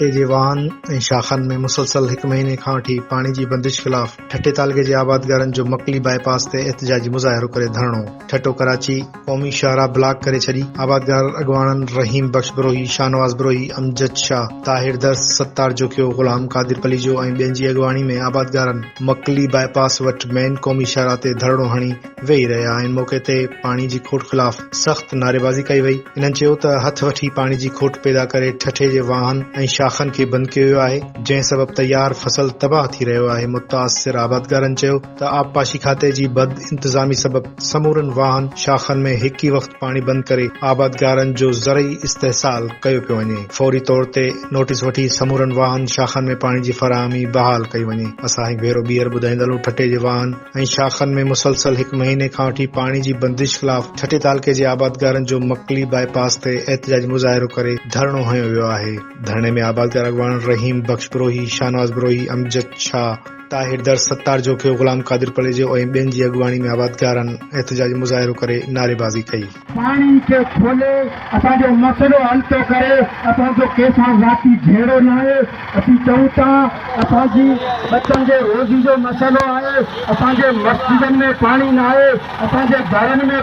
ठटे जे वाहन ऐं शाखनि में मुसलसल 1 महीने खां वठी पाणी जी बंदिश ख़िलाफ़ ठटे तालगे जे आबादगारनि जो मकली बाईपास ते एहतिजाजी मुज़ाहिरो करे धरणो। ठटो कराची क़ौमी शाहराह ब्लॉक करे छॾी। आबादगार अॻवाननि रहीम बख्श बरोही, शाहनवाज़ बरोही, अमजद शाह, ताहिर दर्स, सत्तार जोखियो, ग़ुलाम कादिर पलीजो ऐं ॿियनि जी अॻवानी में आबादगारनि मकली बाईपास वटि मेन क़ौमी शाहराह ते धरणो हणी वेही रहिया आहिनि। मौक़े ते पाणी जी खोट ख़िलाफ़ सख़्त नारेबाज़ी कई वई। इन्हनि चयो त हथ वठी पाणी जी खोट पैदा करे ठठे जे वाहन ऐं शाखनि खे बंदि कयो वियो आहे, जंहिं सबबि तयार फसल तबाह थी रहियो आहे। मुतासिर आबादगारनि चयो त आबपाशी खाते जी बद इंतज़ामी सबबि समूरनि वाहन शाखनि में हिक ई वक़्तु पाणी बंदि करे आबादगारनि जो ज़रई इस्तेहसाल कयो पियो वञे। फौरी तौर ते नोटिस वठी समूरनि वाहन शाखनि में पाणी जी फराहमी बहाल कई वञे। असां हिकु भेरो ॿीहर ॿुधाईंदलूं। ठटे जे वाहन ऐं शाखनि में मुसलसल 1 महीने खां वठी पाणी जी बंदिश ख़िलाफ़ ठटे तालके जे आबादगारनि जो मकली बाईपास ते एहतिजाजी मुज़ाहिरो करे धरणो हयो वियो आहे। धरणे में आबादगार अॻवान रहीम बख्श बरोही, शाहनवाज़ बरोही, अमजद शाह, ताहिर दर्स, सत्तार जोखियो, ग़ुलाम कादिर पलेजो ऐं ॿियनि जी अॻवानी में आबादगारनि एहतिजाजी मुज़ाहिरो करे नारेबाज़ी कई। पानी खे खोले असांजो मसइलो हल थो करे, असांजो कंहिंसां ज़ाती झेड़ो न आहे। असीं चऊं था असांजी बचनि जे रोज़ी जो मसइलो आहे, असांजे मस्जिदनि में पाणी न आहे, असांजे घरनि में